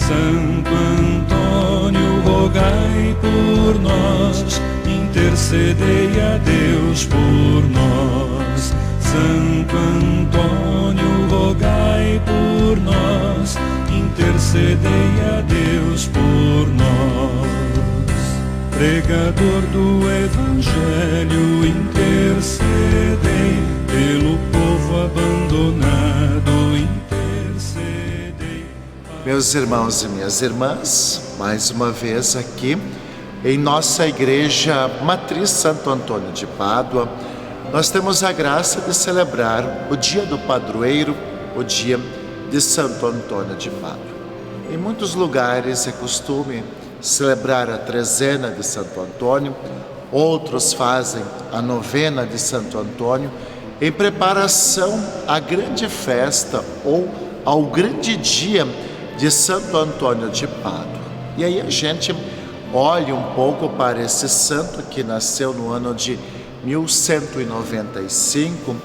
Santo Antônio, rogai por nós, intercedei a Deus por nós. Santo Antônio, rogai por nós, intercedei a Deus por nós. Pregador do Evangelho, intercedei pelo povo abandonado, intercedei. Meus irmãos e minhas irmãs, mais uma vez aqui em nossa igreja Matriz Santo Antônio de Pádua, nós temos a graça de celebrar o dia do padroeiro, o dia de Santo Antônio de Pádua. Em muitos lugares é costume celebrar a trezena de Santo Antônio, outros fazem a novena de Santo Antônio em preparação à grande festa ou ao grande dia de Santo Antônio de Pádua. E aí a gente olha um pouco para esse santo que nasceu no ano de 1195,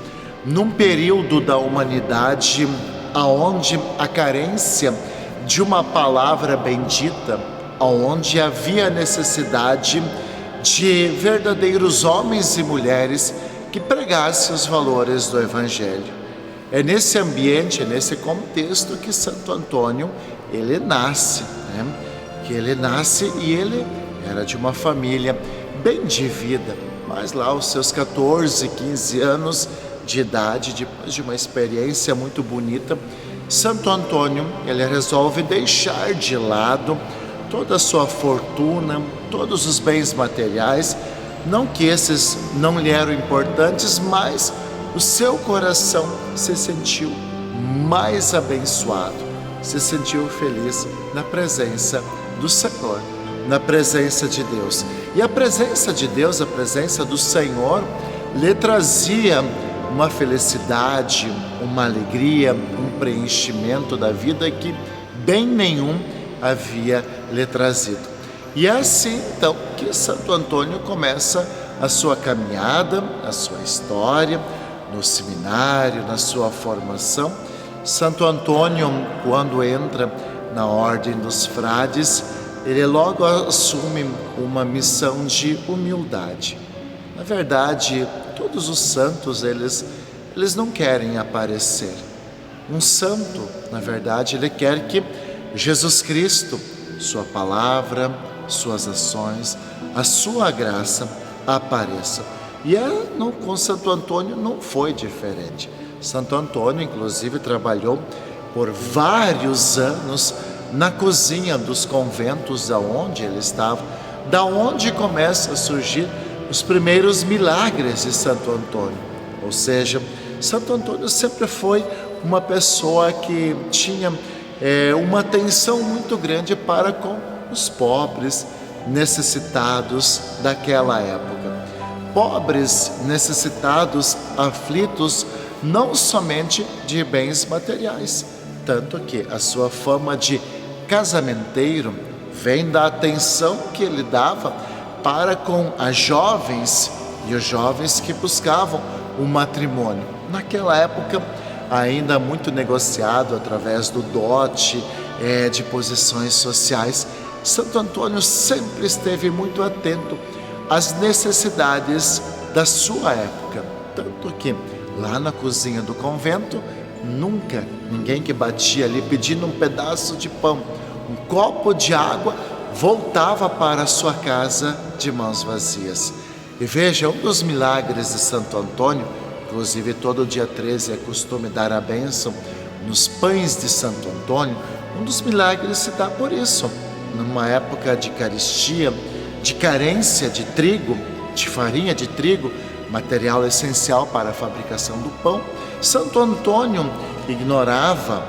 num período da humanidade aonde a carência de uma palavra bendita, aonde havia necessidade de verdadeiros homens e mulheres que pregassem os valores do Evangelho. É nesse ambiente, é nesse contexto que Santo Antônio, ele nasce, que ele nasce e ele era de uma família bem de vida, mas lá aos seus 14, 15 anos de idade, depois de uma experiência muito bonita, Santo Antônio, ele resolve deixar de lado toda a sua fortuna, todos os bens materiais, não que esses não lhe eram importantes, mas o seu coração se sentiu mais abençoado, se sentiu feliz na presença do Senhor, na presença de Deus. E a presença de Deus, a presença do Senhor, lhe trazia uma felicidade, uma alegria, um preenchimento da vida que bem nenhum havia lhe trazido. E é assim então que Santo Antônio começa a sua caminhada, a sua história, no seminário, na sua formação. Santo Antônio, quando entra na ordem dos frades, ele logo assume uma missão de humildade. Na verdade, todos os santos, eles não querem aparecer. Um santo, na verdade, ele quer que Jesus Cristo, sua palavra, suas ações, a sua graça apareça. E com Santo Antônio não foi diferente. Santo Antônio, inclusive, trabalhou por vários anos na cozinha dos conventos aonde ele estava, da onde começa a surgir os primeiros milagres de Santo Antônio. Ou seja, Santo Antônio sempre foi uma pessoa que tinha uma atenção muito grande para com os pobres, necessitados daquela época. Pobres, necessitados, aflitos, não somente de bens materiais, tanto que a sua fama de casamenteiro vem da atenção que ele dava para com as jovens e os jovens que buscavam o matrimônio. Naquela época, ainda muito negociado através do dote, de posições sociais, Santo Antônio sempre esteve muito atento às necessidades da sua época, tanto que lá na cozinha do convento, nunca ninguém que batia ali pedindo um pedaço de pão, um copo de água, voltava para a sua casa de mãos vazias. E veja, um dos milagres de Santo Antônio, inclusive todo dia 13 é costume dar a bênção nos pães de Santo Antônio, um dos milagres se dá por isso. Numa época de carestia, de carência de trigo, de farinha de trigo, material essencial para a fabricação do pão, Santo Antônio ignorava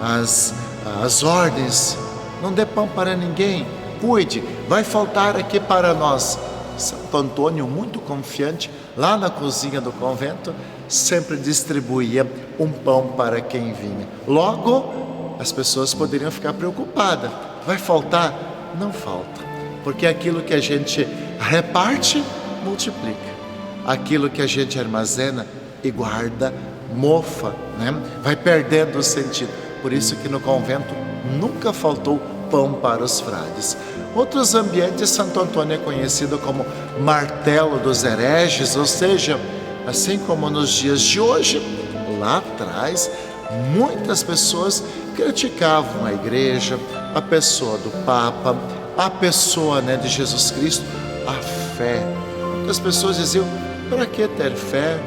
as ordens. Não dê pão para ninguém, cuide, vai faltar aqui para nós. Santo Antônio, muito confiante, lá na cozinha do convento, sempre distribuía um pão para quem vinha. Logo, as pessoas poderiam ficar preocupadas. Vai faltar? Não falta, porque aquilo que a gente reparte, multiplica. Aquilo que a gente armazena e guarda, mofa, vai perdendo o sentido. Por isso que no convento nunca faltou pão para os frades. Outros ambientes, Santo Antônio é conhecido como martelo dos hereges, ou seja, assim como nos dias de hoje, lá atrás, muitas pessoas criticavam a igreja, a pessoa do Papa, a pessoa de Jesus Cristo, a fé. Muitas pessoas diziam: para que ter fé?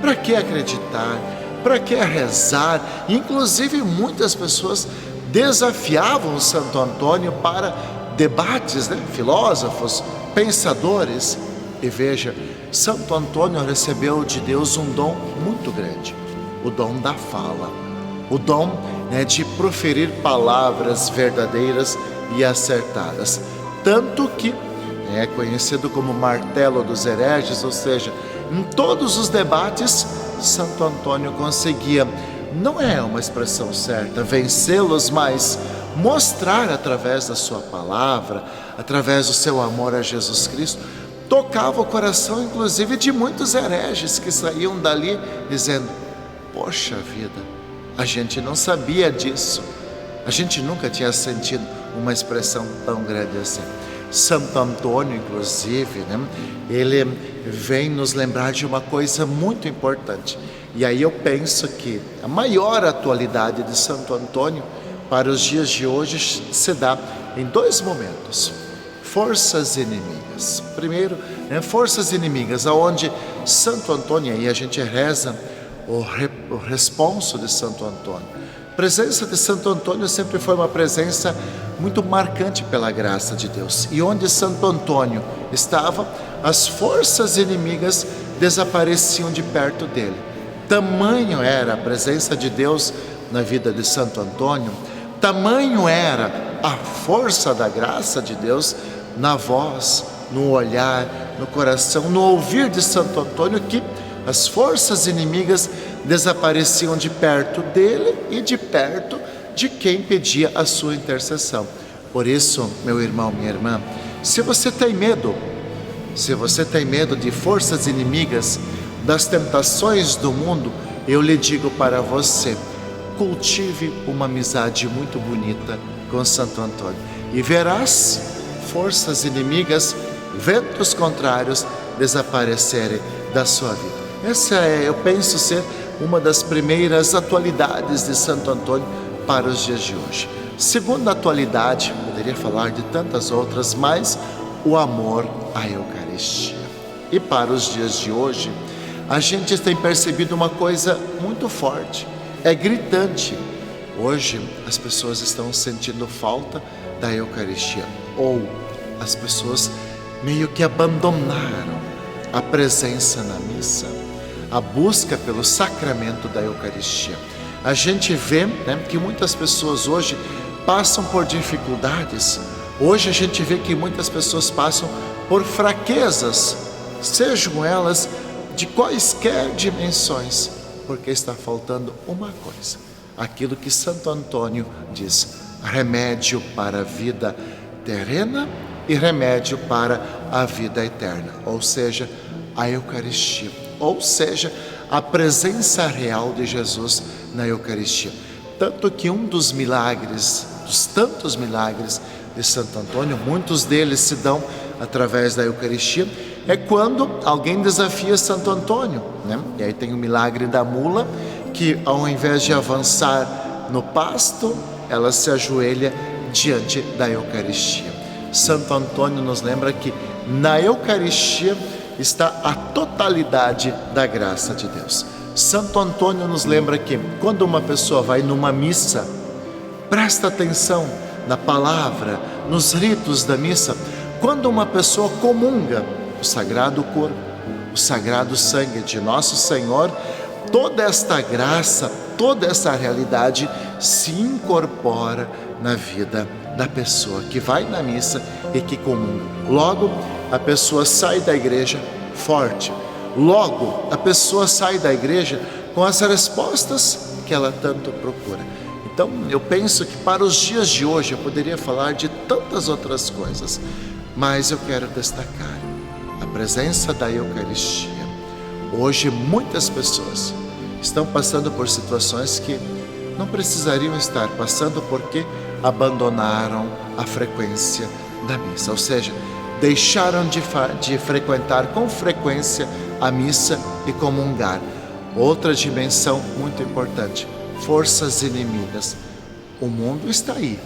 Para que acreditar? Para que rezar? Inclusive, muitas pessoas desafiavam Santo Antônio para debates, filósofos, pensadores. E veja, Santo Antônio recebeu de Deus um dom muito grande, o dom da fala, o dom de proferir palavras verdadeiras e acertadas. Tanto que é conhecido como martelo dos hereges, ou seja, em todos os debates, Santo Antônio conseguia, não é uma expressão certa, vencê-los, mas mostrar através da sua palavra, através do seu amor a Jesus Cristo, tocava o coração inclusive de muitos hereges que saíam dali dizendo: poxa vida, a gente não sabia disso, a gente nunca tinha sentido uma expressão tão grande assim. Santo Antônio, inclusive, ele vem nos lembrar de uma coisa muito importante. E aí eu penso que a maior atualidade de Santo Antônio para os dias de hoje se dá em dois momentos: forças inimigas. Primeiro, forças inimigas, aonde Santo Antônio, aí a gente reza o responso de Santo Antônio. A presença de Santo Antônio sempre foi uma presença muito marcante pela graça de Deus. E onde Santo Antônio estava, as forças inimigas desapareciam de perto dele. Tamanho era a presença de Deus na vida de Santo Antônio, tamanho era a força da graça de Deus na voz, no olhar, no coração, no ouvir de Santo Antônio, que as forças inimigas desapareciam de perto dele e de perto de quem pedia a sua intercessão. Por isso, meu irmão, minha irmã, se você tem medo de forças inimigas, das tentações do mundo, eu lhe digo para você: cultive uma amizade muito bonita com Santo Antônio e verás forças inimigas, ventos contrários desaparecerem da sua vida. Essa eu penso ser uma das primeiras atualidades de Santo Antônio para os dias de hoje. Segunda atualidade, poderia falar de tantas outras, mas o amor à Eucaristia. E para os dias de hoje, a gente tem percebido uma coisa muito forte, é gritante. Hoje as pessoas estão sentindo falta da Eucaristia, ou as pessoas meio que abandonaram a presença na missa, a busca pelo sacramento da Eucaristia. A gente vê que muitas pessoas hoje passam por dificuldades. Hoje a gente vê que muitas pessoas passam por fraquezas, sejam elas de quaisquer dimensões, porque está faltando uma coisa, aquilo que Santo Antônio diz: remédio para a vida terrena e remédio para a vida eterna, ou seja, a Eucaristia, ou seja, a presença real de Jesus na Eucaristia. Tanto que um dos milagres, dos tantos milagres de Santo Antônio, muitos deles se dão através da Eucaristia, é quando alguém desafia Santo Antônio, E aí tem o milagre da mula, que ao invés de avançar no pasto, ela se ajoelha diante da Eucaristia. Santo Antônio nos lembra que na Eucaristia está a totalidade da graça de Deus. Santo Antônio nos lembra que quando uma pessoa vai numa missa, presta atenção na palavra, nos ritos da missa. Quando uma pessoa comunga o sagrado corpo, o sagrado sangue de Nosso Senhor, toda esta graça, toda essa realidade se incorpora na vida da pessoa que vai na missa e que comunga. Logo, a pessoa sai da igreja forte. Logo, a pessoa sai da igreja com as respostas que ela tanto procura. Então, eu penso que para os dias de hoje eu poderia falar de tantas outras coisas, mas eu quero destacar a presença da Eucaristia. Hoje, muitas pessoas estão passando por situações que não precisariam estar passando, porque abandonaram a frequência da missa, ou seja, deixaram de frequentar com frequência a missa e comungar. Outra dimensão muito importante: forças inimigas. O mundo está aí,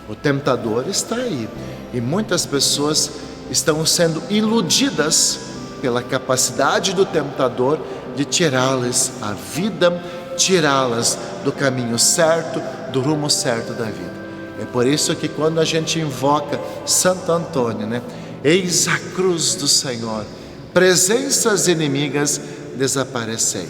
o tentador está aí, e muitas pessoas estão sendo iludidas pela capacidade do tentador de tirá-las a vida, tirá-las do caminho certo, do rumo certo da vida. É por isso que quando a gente invoca Santo Antônio, eis a cruz do Senhor, presenças inimigas, desaparecei.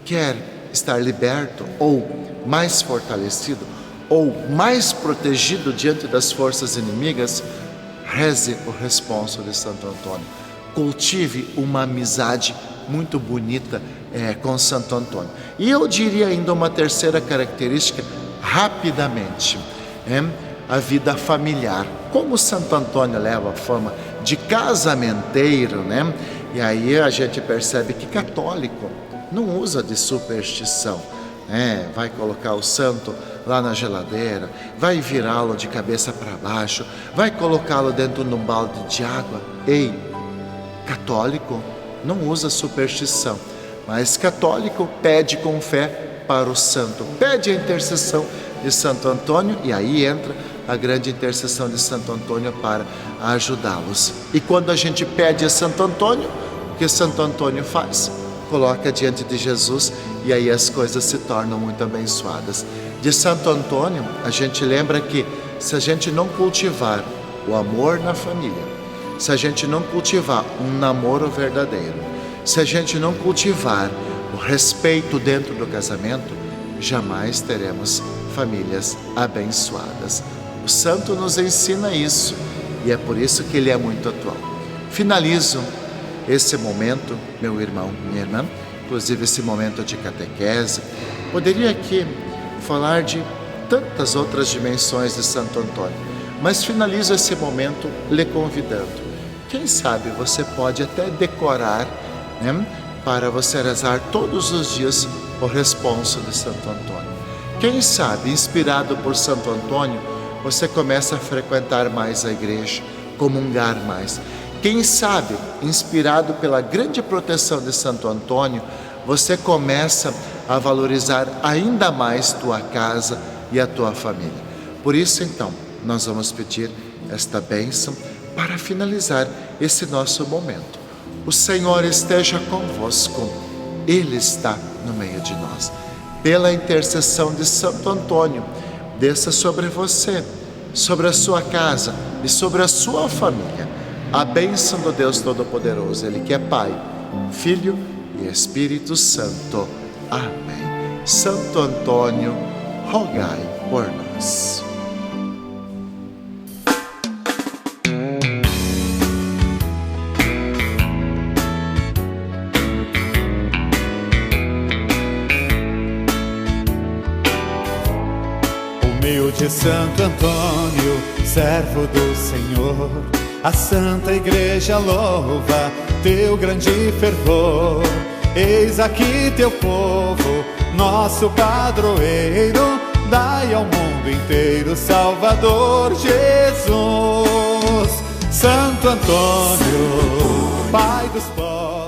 Quer estar liberto ou mais fortalecido ou mais protegido diante das forças inimigas? Reze o responso de Santo Antônio. Cultive uma amizade muito bonita com Santo Antônio. E eu diria ainda uma terceira característica, rapidamente, a vida familiar. Como Santo Antônio leva a fama de casamenteiro, e aí a gente percebe que católico não usa de superstição, vai colocar o santo lá na geladeira, vai virá-lo de cabeça para baixo, vai colocá-lo dentro de um balde de água. Ei, católico não usa superstição, mas católico pede com fé para o santo, pede a intercessão de Santo Antônio, e aí entra a grande intercessão de Santo Antônio para ajudá-los. E quando a gente pede a Santo Antônio, o que Santo Antônio faz? Coloca diante de Jesus, e aí as coisas se tornam muito abençoadas. De Santo Antônio, a gente lembra que se a gente não cultivar o amor na família, se a gente não cultivar um namoro verdadeiro, se a gente não cultivar o respeito dentro do casamento, jamais teremos famílias abençoadas. O santo nos ensina isso, e é por isso que ele é muito atual. Finalizo esse momento, meu irmão, minha irmã, inclusive esse momento de catequese. Poderia aqui falar de tantas outras dimensões de Santo Antônio, mas finalizo esse momento lhe convidando. Quem sabe você pode até decorar, para você rezar todos os dias o responso de Santo Antônio. Quem sabe, inspirado por Santo Antônio, você começa a frequentar mais a igreja, comungar mais. Quem sabe, inspirado pela grande proteção de Santo Antônio, você começa a valorizar ainda mais tua casa e a tua família. Por isso, então, nós vamos pedir esta bênção para finalizar esse nosso momento. O Senhor esteja convosco, Ele está no meio de nós. Pela intercessão de Santo Antônio, desça sobre você, sobre a sua casa e sobre a sua família a bênção do Deus Todo-Poderoso, Ele que é Pai, Filho e Espírito Santo. Amém. Santo Antônio, rogai por nós. Humilde Santo Antônio, servo do Senhor, a Santa Igreja louva teu grande fervor. Eis aqui teu povo, nosso padroeiro, dai ao mundo inteiro Salvador Jesus. Santo Antônio, Pai dos povos,